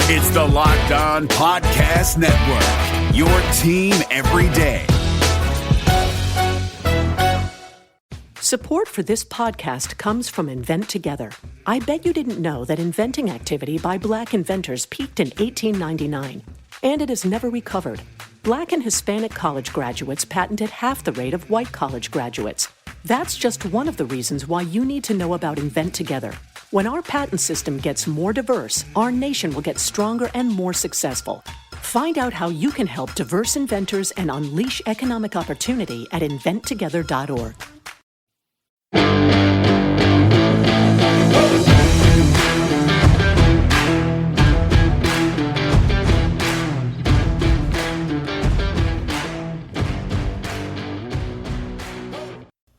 It's the Locked On Podcast Network, your team every day. Support for this podcast comes from Invent Together. I bet you didn't know that inventing activity by Black inventors peaked in 1899, and it has never recovered. Black and Hispanic college graduates patented half the rate of white college graduates. That's just one of the reasons why you need to know about Invent Together. When our patent system gets more diverse, our nation will get stronger and more successful. Find out how you can help diverse inventors and unleash economic opportunity at inventtogether.org.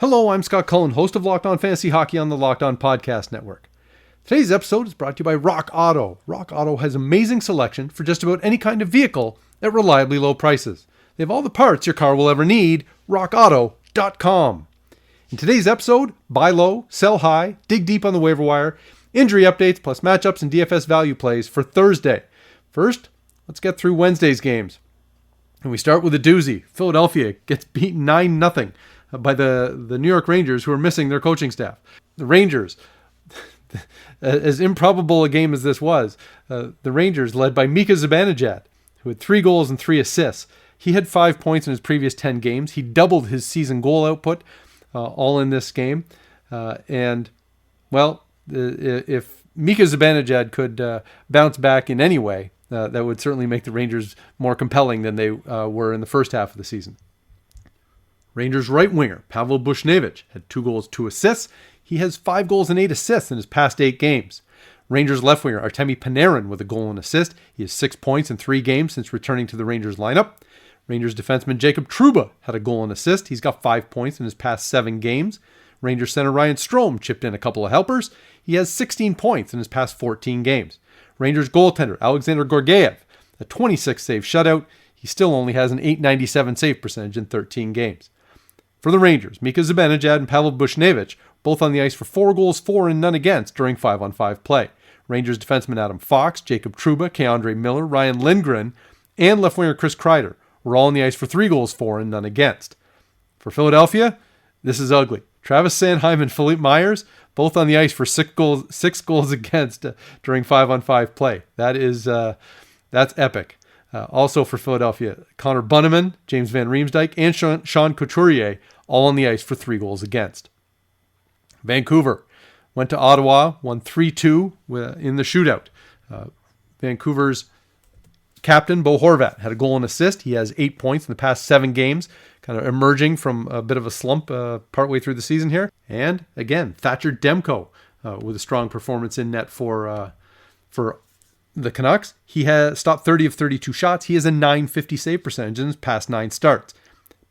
Hello, I'm Scott Cullen, host of Locked On Fantasy Hockey on the Locked On Podcast Network. Today's episode is brought to you by Rock Auto. Rock Auto has amazing selection for just about any kind of vehicle at reliably low prices. They have all the parts your car will ever need. RockAuto.com. In today's episode, buy low, sell high, dig deep on the waiver wire, injury updates plus matchups and DFS value plays for Thursday. First, let's get through Wednesday's games. And we start with a doozy. Philadelphia gets beaten 9-0 by the New York Rangers, who are missing their coaching staff. The Rangers, as improbable a game as this was, the Rangers led by Mika Zibanejad, who had 3 goals and 3 assists. He had 5 points in his previous 10 games. He doubled his season goal output all in this game. If Mika Zibanejad could bounce back in any way, that would certainly make the Rangers more compelling than they were in the first half of the season. Rangers right winger Pavel Buchnevich had 2 goals, 2 assists. He has 5 goals and 8 assists in his past 8 games. Rangers left winger Artemi Panarin with a goal and assist. He has 6 points in 3 games since returning to the Rangers lineup. Rangers defenseman Jacob Trouba had a goal and assist. He's got 5 points in his past 7 games. Rangers center Ryan Strome chipped in a couple of helpers. He has 16 points in his past 14 games. Rangers goaltender Alexander Gorgiev, a 26 save shutout. He still only has an .897 save percentage in 13 games. For the Rangers, Mika Zibanejad and Pavel Buchnevich both on the ice for 4 goals, 4 and none against during 5-on-5 play. Rangers defenseman Adam Fox, Jacob Trouba, Keandre Miller, Ryan Lindgren, and left winger Chris Kreider were all on the ice for 3 goals, 4 and none against. For Philadelphia, this is ugly. Travis Sanheim and Philippe Myers both on the ice for 6 goals against during 5-on-5 play. That's epic. Also for Philadelphia, Connor Bunnaman, James Van Riemsdyk, and Sean Couturier all on the ice for 3 goals against. Vancouver went to Ottawa, won 3-2 in the shootout. Vancouver's captain, Bo Horvat, had a goal and assist. He has 8 points in the past 7 games, kind of emerging from a bit of a slump partway through the season here. And again, Thatcher Demko with a strong performance in net for the Canucks. He has stopped 30 of 32 shots. He has a .950 save percentage in his past 9 starts.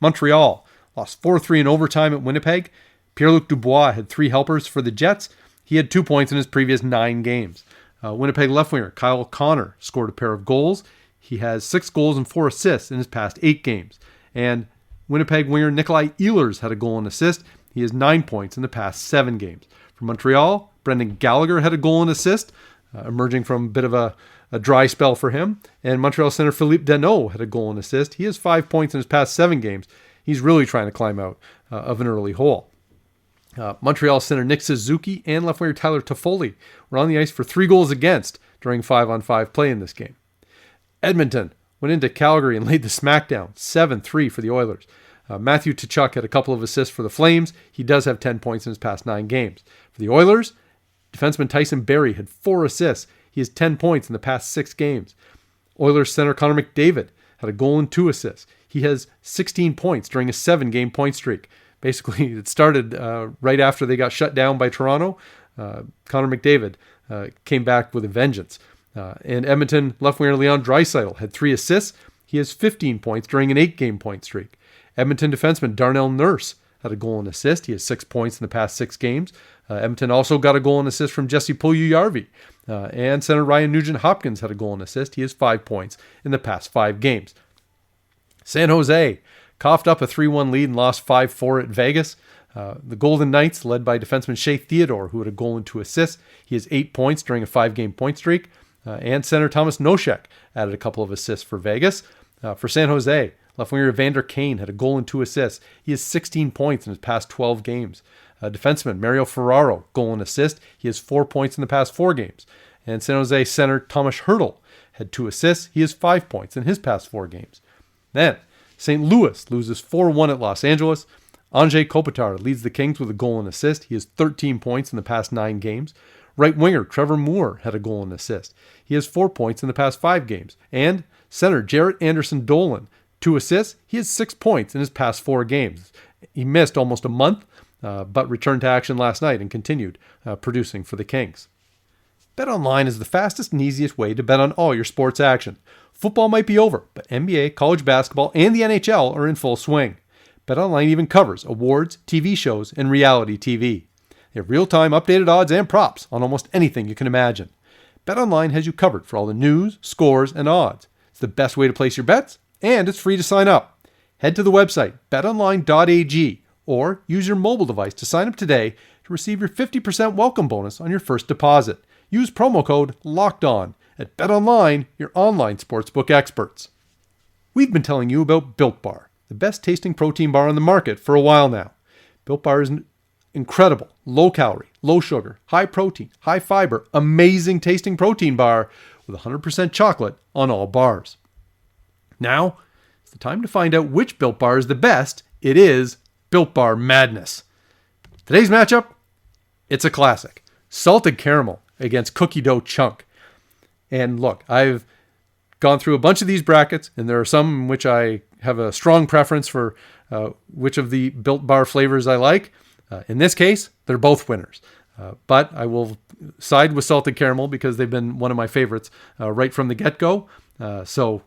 Montreal lost 4-3 in overtime at Winnipeg. Pierre-Luc Dubois had 3 helpers for the Jets. He had 2 points in his previous 9 games. Winnipeg left winger Kyle Connor scored a pair of goals. He has 6 goals and 4 assists in his past 8 games. And Winnipeg winger Nikolai Ehlers had a goal and assist. He has 9 points in the past 7 games. For Montreal, Brendan Gallagher had a goal and assist, emerging from a bit of a dry spell for him. And Montreal center Philippe Danault had a goal and assist. He has 5 points in his past 7 games. He's really trying to climb out of an early hole. Montreal center Nick Suzuki and left winger Tyler Toffoli were on the ice for 3 goals against during 5-on-5 play in this game. Edmonton went into Calgary and laid the smackdown, 7-3 for the Oilers. Matthew Tkachuk had a couple of assists for the Flames. He does have 10 points in his past 9 games. For the Oilers, defenseman Tyson Barrie had 4 assists. He has 10 points in the past 6 games. Oilers center Connor McDavid had a goal and 2 assists. He has 16 points during a 7-game point streak. Basically, it started right after they got shut down by Toronto. Connor McDavid came back with a vengeance. And Edmonton left winger Leon Draisaitl had 3 assists. He has 15 points during an 8-game point streak. Edmonton defenseman Darnell Nurse had a goal and assist. He has 6 points in the past 6 games. Edmonton also got a goal and assist from Jesse Puljujarvi. And center Ryan Nugent-Hopkins had a goal and assist. He has 5 points in the past 5 games. San Jose coughed up a 3-1 lead and lost 5-4 at Vegas. The Golden Knights, led by defenseman Shea Theodore, who had a goal and 2 assists. He has 8 points during a 5-game point streak. And center Thomas Nosek added a couple of assists for Vegas. For San Jose, left winger Evander Kane had a goal and 2 assists. He has 16 points in his past 12 games. Defenseman Mario Ferraro, goal and assist. He has 4 points in the past 4 games. And San Jose center Thomas Hertl had 2 assists. He has 5 points in his past 4 games. Then, St. Louis loses 4-1 at Los Angeles. Anze Kopitar leads the Kings with a goal and assist. He has 13 points in the past 9 games. Right winger Trevor Moore had a goal and assist. He has 4 points in the past 5 games. And center Jarrett Anderson-Dolan, 2 assists. He has 6 points in his past 4 games. He missed almost a month, but returned to action last night and continued producing for the Kings. BetOnline is the fastest and easiest way to bet on all your sports action. Football might be over, but NBA, college basketball, and the NHL are in full swing. BetOnline even covers awards, TV shows, and reality TV. They have real-time updated odds and props on almost anything you can imagine. BetOnline has you covered for all the news, scores, and odds. It's the best way to place your bets, and it's free to sign up. Head to the website, betonline.ag, or use your mobile device to sign up today to receive your 50% welcome bonus on your first deposit. Use promo code LOCKEDON at BetOnline, your online sportsbook experts. We've been telling you about Built Bar, the best tasting protein bar on the market for a while now. Built Bar is incredible, low calorie, low sugar, high protein, high fiber, amazing tasting protein bar with 100% chocolate on all bars. Now, it's the time to find out which Built Bar is the best. It is Built Bar Madness. Today's matchup, it's a classic. Salted caramel against cookie dough chunk. And look, I've gone through a bunch of these brackets, and there are some in which I have a strong preference for which of the Built Bar flavors I like. In this case, they're both winners. But I will side with salted caramel because they've been one of my favorites right from the get-go. So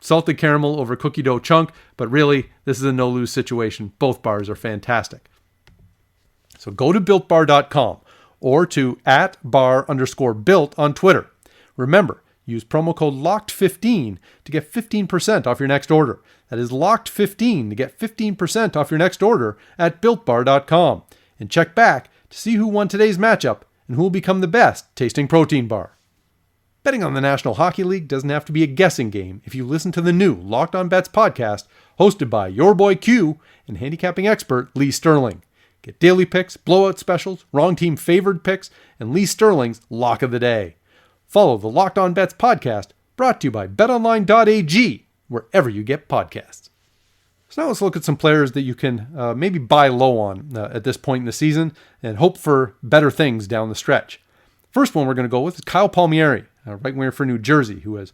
salted caramel over cookie dough chunk, but really, this is a no-lose situation. Both bars are fantastic. So go to BuiltBar.com or to @bar_built on Twitter. Remember, use promo code LOCKED15 to get 15% off your next order. That is LOCKED15 to get 15% off your next order at BuiltBar.com. And check back to see who won today's matchup and who will become the best tasting protein bar. Betting on the National Hockey League doesn't have to be a guessing game if you listen to the new Locked On Bets podcast hosted by your boy Q and handicapping expert Lee Sterling. Get daily picks, blowout specials, wrong team favored picks, and Lee Sterling's Lock of the Day. Follow the Locked On Bets podcast, brought to you by betonline.ag, wherever you get podcasts. So now let's look at some players that you can maybe buy low on at this point in the season and hope for better things down the stretch. First one we're going to go with is Kyle Palmieri, right winger for New Jersey, who has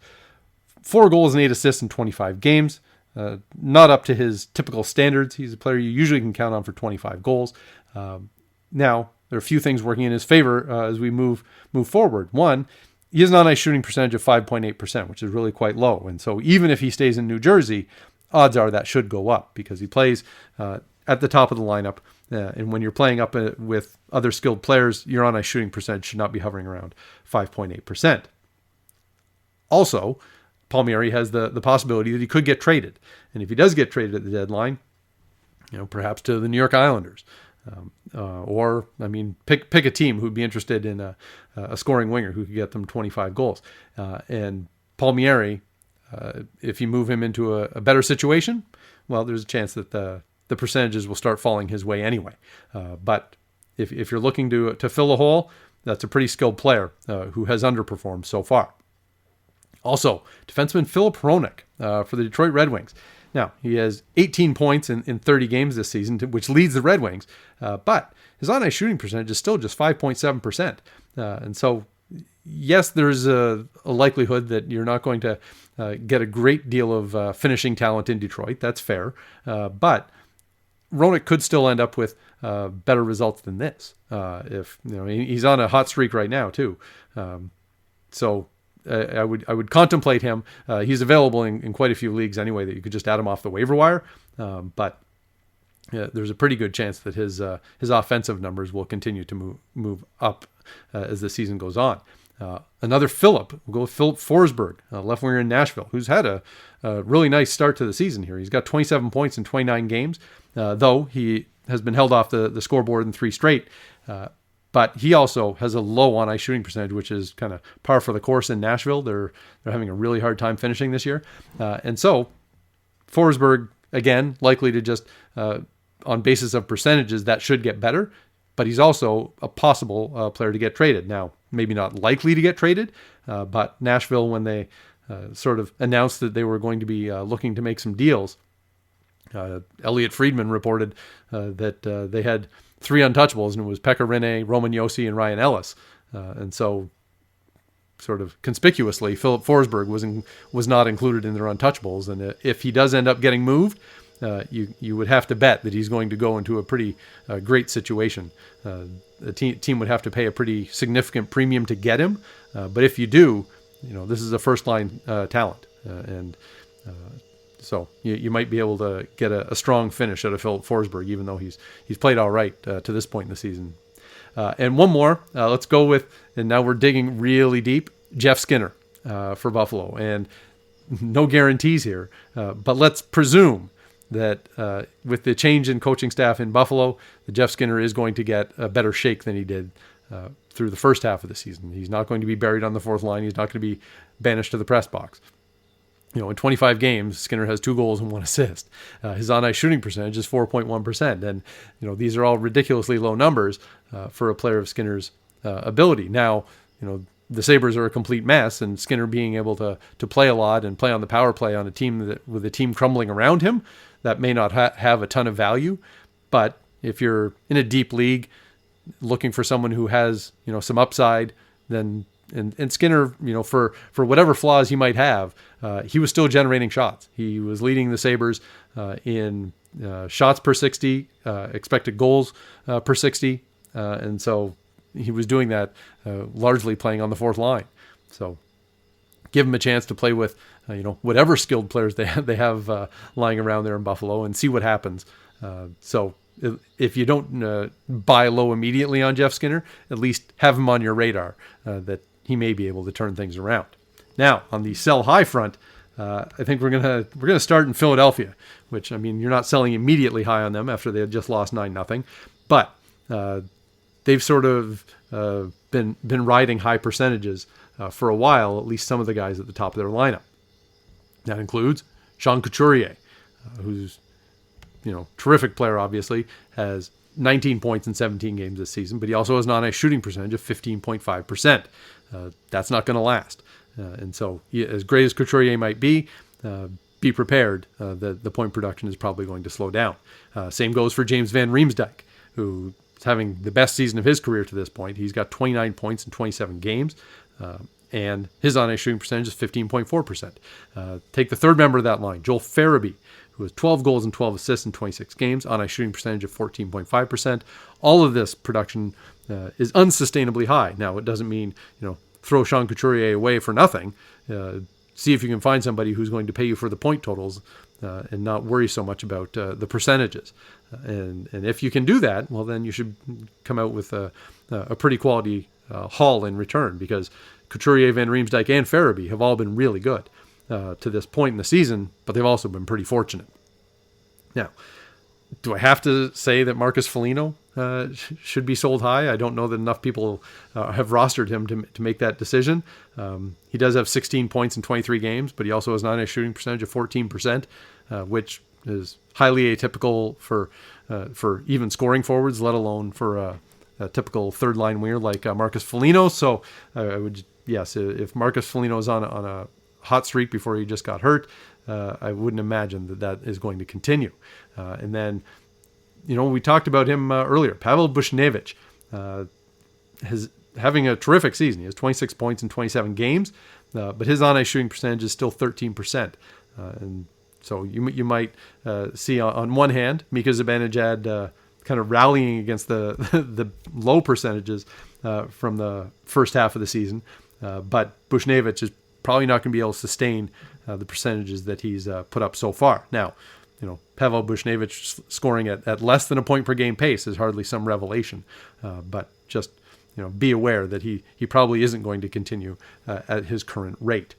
4 goals and 8 assists in 25 games. Not up to his typical standards. He's a player you usually can count on for 25 goals. Now, there are a few things working in his favor as we move forward. One, he has an on-ice shooting percentage of 5.8%, which is really quite low. And so even if he stays in New Jersey, odds are that should go up because he plays at the top of the lineup. And when you're playing up with other skilled players, your on-ice shooting percentage should not be hovering around 5.8%. Also, Palmieri has the possibility that he could get traded. And if he does get traded at the deadline, perhaps to the New York Islanders, pick a team who'd be interested in a scoring winger who could get them 25 goals. And Palmieri, if you move him into a better situation, well, there's a chance that the percentages will start falling his way anyway. But if you're looking to fill a hole, that's a pretty skilled player who has underperformed so far. Also, defenseman Filip Hronek for the Detroit Red Wings. Now, he has 18 points in 30 games this season, which leads the Red Wings. But his on-ice shooting percentage is still just 5.7%. And so, yes, there's a likelihood that you're not going to get a great deal of finishing talent in Detroit. That's fair. But Hronek could still end up with better results than this. If he's on a hot streak right now, too. I would contemplate him. He's available in quite a few leagues anyway that you could just add him off the waiver wire. But there's a pretty good chance that his offensive numbers will continue to move up as the season goes on. Another Philip, we'll go with Philip Forsberg, left winger in Nashville, who's had a really nice start to the season here. He's got 27 points in 29 games, though he has been held off the scoreboard in 3 straight. But he also has a low on-ice shooting percentage, which is kind of par for the course in Nashville. They're having a really hard time finishing this year. And so Forsberg, again, likely to just, on basis of percentages, that should get better. But he's also a possible player to get traded. Now, maybe not likely to get traded, but Nashville, when they sort of announced that they were going to be looking to make some deals, Elliot Friedman reported that they had 3 untouchables, and it was Pekka Rinne, Roman Josi, and Ryan Ellis. And so, sort of conspicuously, Philip Forsberg was not included in their untouchables. And if he does end up getting moved, you would have to bet that he's going to go into a pretty great situation. The team would have to pay a pretty significant premium to get him. But if you do, this is a first-line talent. So you might be able to get a strong finish out of Philip Forsberg, even though he's played all right to this point in the season. And one more, let's go with, and now we're digging really deep, Jeff Skinner for Buffalo. And no guarantees here, but let's presume that with the change in coaching staff in Buffalo, that Jeff Skinner is going to get a better shake than he did through the first half of the season. He's not going to be buried on the fourth line. He's not going to be banished to the press box. In 25 games, Skinner has 2 goals and 1 assist. His on-ice shooting percentage is 4.1%. And, these are all ridiculously low numbers for a player of Skinner's ability. Now, the Sabres are a complete mess, and Skinner being able to play a lot and play on the power play on a team with a team crumbling around him, that may not have a ton of value. But if you're in a deep league looking for someone who has, some upside, then and Skinner, for whatever flaws he might have, he was still generating shots. He was leading the Sabres in shots per 60, expected goals per 60. And so he was doing that largely playing on the fourth line. So give him a chance to play with, whatever skilled players they have lying around there in Buffalo, and see what happens. So if you don't buy low immediately on Jeff Skinner, at least have him on your radar that he may be able to turn things around. Now, on the sell high front, I think we're gonna start in Philadelphia, which, you're not selling immediately high on them after they had just lost 9-0, but they've sort of been riding high percentages for a while, at least some of the guys at the top of their lineup. That includes Sean Couturier, who's terrific player, obviously, has 19 points in 17 games this season, but he also has an on-ice shooting percentage of 15.5%. That's not going to last. And so, as great as Couturier might be prepared. The point production is probably going to slow down. Same goes for James Van Riemsdyk, who is having the best season of his career to this point. He's got 29 points in 27 games, and his on-ice shooting percentage is 15.4%. Take the third member of that line, Joel Farabee, who has 12 goals and 12 assists in 26 games, on-ice shooting percentage of 14.5%. All of this production is unsustainably high. Now, it doesn't mean, throw Sean Couturier away for nothing. See if you can find somebody who's going to pay you for the point totals and not worry so much about the percentages. And if you can do that, well, then you should come out with a pretty quality haul in return, because Couturier, Van Riemsdyk, and Farabee have all been really good to this point in the season, but they've also been pretty fortunate. Now, do I have to say that Marcus Foligno should be sold high? I don't know that enough people have rostered him to make that decision. He does have 16 points in 23 games, but he also has an on-ice shooting percentage of 14%, which is highly atypical for even scoring forwards, let alone for a typical third-line winger like Marcus Foligno. So I would, yes, if Marcus Foligno is on a hot streak before he just got hurt, I wouldn't imagine that is going to continue. And then, we talked about him earlier. Pavel Buchnevich is having a terrific season. He has 26 points in 27 games, but his on-ice shooting percentage is still 13%. And so you might see on one hand Mika Zibanejad kind of rallying against the low percentages from the first half of the season, but Buchnevich is probably not going to be able to sustain the percentages that he's put up so far. Now, Pavel Buchnevich scoring at less than a point per game pace is hardly some revelation, but just be aware that he probably isn't going to continue at his current rate.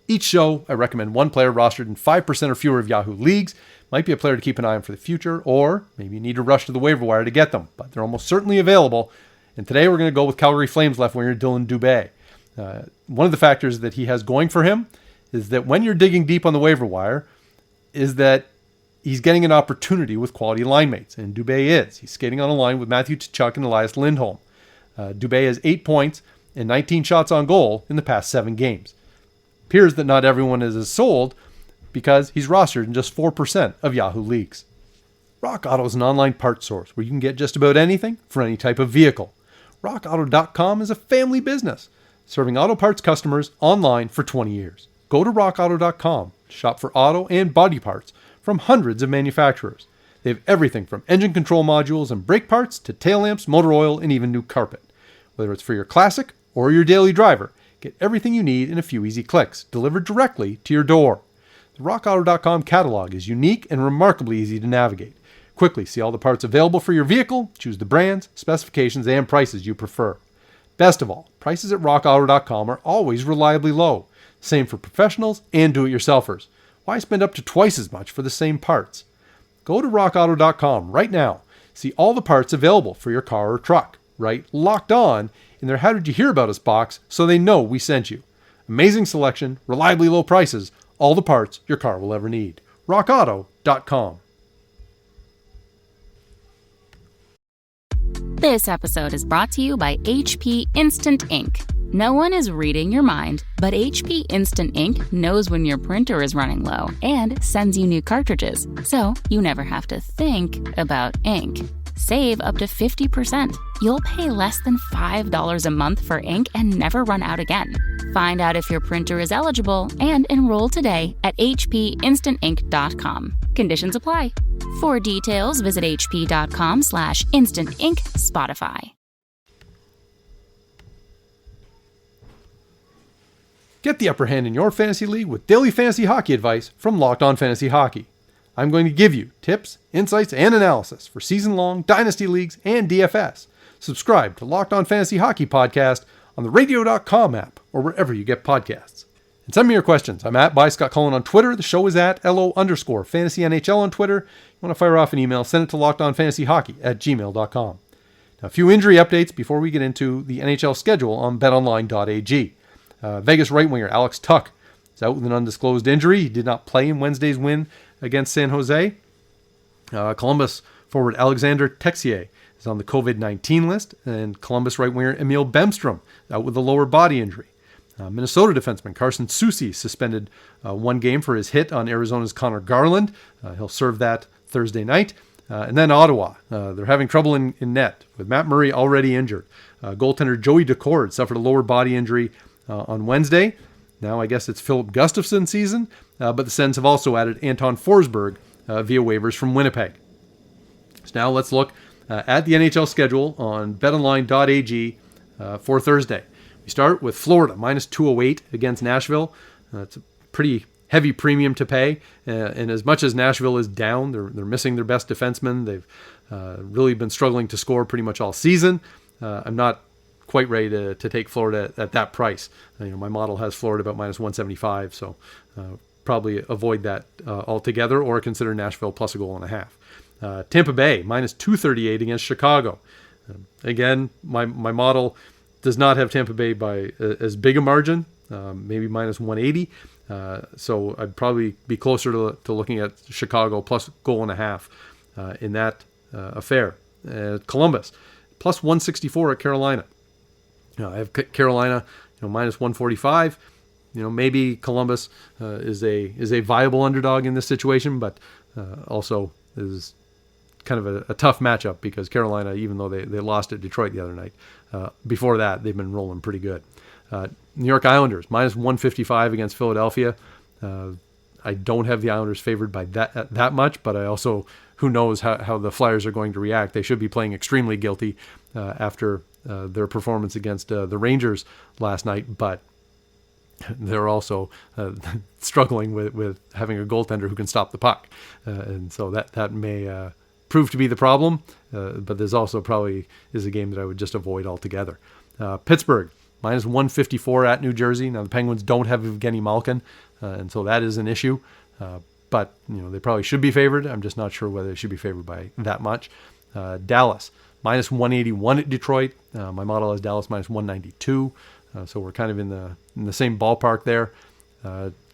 Each show, I recommend one player rostered in 5% or fewer of Yahoo leagues. Might be a player to keep an eye on for the future, or maybe you need to rush to the waiver wire to get them, but they're almost certainly available And today we're going to go with Calgary Flames left winger Dylan Dubé. One of the factors that he has going for him is that when you're digging deep on the waiver wire, is that he's getting an opportunity with quality line mates, and Dubé is. He's skating on a line with Matthew Tkachuk and Elias Lindholm. Dubé has 8 points and 19 shots on goal in the past 7 games. Appears that not everyone is as sold because he's rostered in just 4% of Yahoo leagues. Rock Auto is an online parts source where you can get just about anything for any type of vehicle. RockAuto.com is a family business, serving auto parts customers online for 20 years. Go to RockAuto.com to shop for auto and body parts from hundreds of manufacturers. They have everything from engine control modules and brake parts to tail lamps, motor oil, and even new carpet. Whether it's for your classic or your daily driver, get everything you need in a few easy clicks, delivered directly to your door. The RockAuto.com catalog is unique and remarkably easy to navigate. Quickly see all the parts available for your vehicle, choose the brands, specifications, and prices you prefer. Best of all, prices at RockAuto.com are always reliably low. Same for professionals and do-it-yourselfers. Why spend up to twice as much for the same parts? Go to RockAuto.com right now. See all the parts available for your car or truck. Write Locked On in their How Did You Hear About Us box so they know we sent you. Amazing selection, reliably low prices, all the parts your car will ever need. RockAuto.com. This episode is brought to you by HP Instant Ink. No one is reading your mind, but HP Instant Ink knows when your printer is running low and sends you new cartridges, so you never have to think about ink. Save up to 50%. You'll pay less than $5 a month for ink and never run out again. Find out if your printer is eligible and enroll today at hpinstantink.com. Conditions apply. For details, visit hp.com/instantink Spotify. Get the upper hand in your fantasy league with daily fantasy hockey advice from Locked On Fantasy Hockey. I'm going to give you tips, insights, and analysis for season-long dynasty leagues and DFS. Subscribe to Locked On Fantasy Hockey Podcast on the radio.com app or wherever you get podcasts. And send me your questions. I'm at @ByScottCullen on Twitter. The show is at @LO_FantasyNHL on Twitter. You want to fire off an email, send it to lockedonfantasyhockey@gmail.com. Now, a few injury updates before we get into the NHL schedule on betonline.ag. Vegas right winger Alex Tuch is out with an undisclosed injury. He did not play in Wednesday's win against San Jose. Columbus forward Alexander Texier is on the COVID-19 list, and Columbus right winger Emil Bemstrom out with a lower body injury. Minnesota defenseman Carson Soucy suspended 1 game for his hit on Arizona's Connor Garland. He'll serve that Thursday night. And then Ottawa. They're having trouble in net with Matt Murray already injured. Goaltender Joey Decord suffered a lower body injury on Wednesday. Now I guess it's Philip Gustafsson season, but the Sens have also added Anton Forsberg via waivers from Winnipeg. So now let's look at the NHL schedule on betonline.ag for Thursday. We start with Florida, -208 against Nashville. It's a pretty heavy premium to pay, and as much as Nashville is down, they're missing their best defenseman. They've really been struggling to score pretty much all season. I'm not quite ready to take Florida at that price. My model has Florida about -175, so probably avoid that altogether, or consider Nashville plus a goal and a half. Tampa Bay, -238 against Chicago. Again, my model does not have Tampa Bay by as big a margin, maybe -180. So I'd probably be closer to looking at Chicago plus goal and a half in that affair. Columbus, +164 at Carolina. I have Carolina, -145. Maybe Columbus is a viable underdog in this situation, but also is kind of a tough matchup because Carolina, even though they lost at Detroit the other night, before that they've been rolling pretty good. New York Islanders, -155 against Philadelphia. I don't have the Islanders favored by that much, but I also, who knows how the Flyers are going to react. They should be playing extremely guilty after their performance against the Rangers last night, but they're also struggling with having a goaltender who can stop the puck. And so that may prove to be the problem, but there's also probably is a game that I would just avoid altogether. Pittsburgh, -154 at New Jersey. Now the Penguins don't have Evgeny Malkin, and so that is an issue. But they probably should be favored. I'm just not sure whether they should be favored by that much. Dallas, minus 181 at Detroit. My model has Dallas minus 192. So we're kind of in the same ballpark there.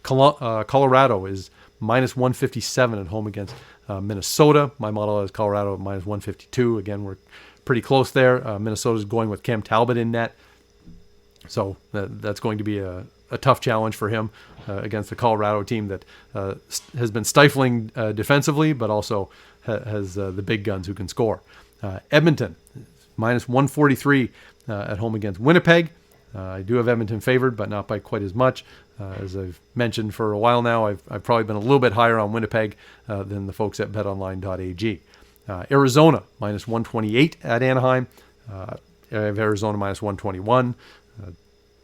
Colorado is minus 157 at home against Minnesota. My model has Colorado at minus 152. Again, we're pretty close there. Minnesota's going with Cam Talbot in net. So that's going to be a tough challenge for him against the Colorado team that has been stifling defensively, but also has the big guns who can score. Edmonton, minus 143 at home against Winnipeg. I do have Edmonton favored, but not by quite as much. As I've mentioned for a while now, I've probably been a little bit higher on Winnipeg than the folks at betonline.ag. Arizona, minus 128 at Anaheim. I have Arizona minus 121.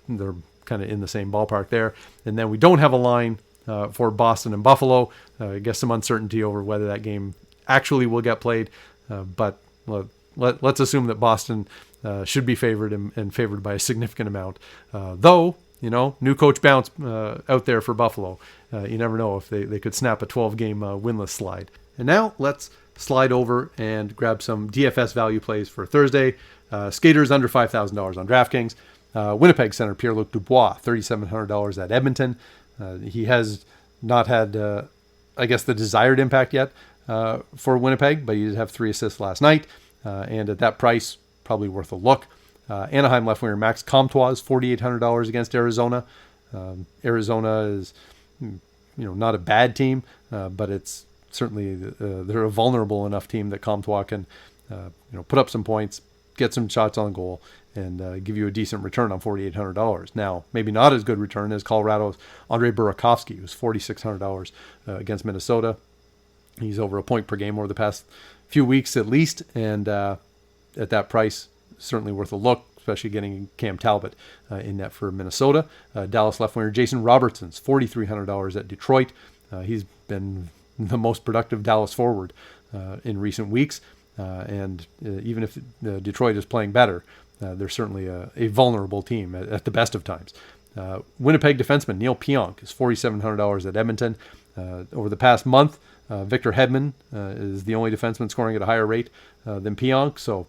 They're kind of in the same ballpark there. And then we don't have a line for Boston and Buffalo. I guess some uncertainty over whether that game actually will get played. But let's assume that Boston should be favored and favored by a significant amount. Though, new coach bounce out there for Buffalo. You never know if they could snap a 12-game winless slide. And now let's slide over and grab some DFS value plays for Thursday. Skaters under $5,000 on DraftKings. Winnipeg center Pierre-Luc Dubois, $3,700 at Edmonton. He has not had, the desired impact yet for Winnipeg, but he did have 3 assists last night. And at that price, probably worth a look. Anaheim left winger Max Comtois is $4,800 against Arizona. Arizona is, not a bad team, but it's certainly they're a vulnerable enough team that Comtois can, put up some points, get some shots on goal, and give you a decent return on $4,800. Now, maybe not as good return as Colorado's Andre Burakovsky, who's $4,600 against Minnesota. He's over a point per game over the past few weeks at least, and at that price, certainly worth a look, especially getting Cam Talbot in net for Minnesota. Dallas left winger Jason Robertson's $4,300 at Detroit. He's been the most productive Dallas forward in recent weeks, and even if Detroit is playing better, they're certainly a vulnerable team at the best of times. Winnipeg defenseman Neil Pionk is $4,700 at Edmonton. Over the past month, Victor Hedman is the only defenseman scoring at a higher rate than Pionk. So,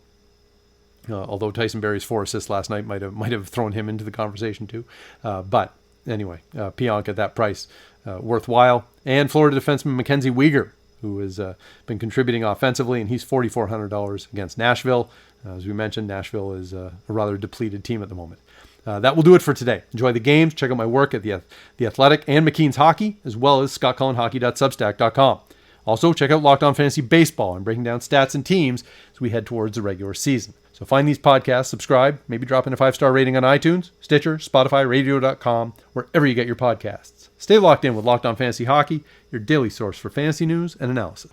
although Tyson Barrie's 4 assists last night might have thrown him into the conversation too, but anyway, Pionk at that price worthwhile. And Florida defenseman Mackenzie Weegar, who has been contributing offensively, and he's $4,400 against Nashville. As we mentioned, Nashville is a rather depleted team at the moment. That will do it for today. Enjoy the games. Check out my work at The Athletic and McKean's Hockey, as well as scottcullenhockey.substack.com. Also, check out Locked On Fantasy Baseball. I'm breaking down stats and teams as we head towards the regular season. So find these podcasts, subscribe, maybe drop in a 5-star rating on iTunes, Stitcher, Spotify, Radio.com, wherever you get your podcasts. Stay locked in with Locked On Fantasy Hockey, your daily source for fantasy news and analysis.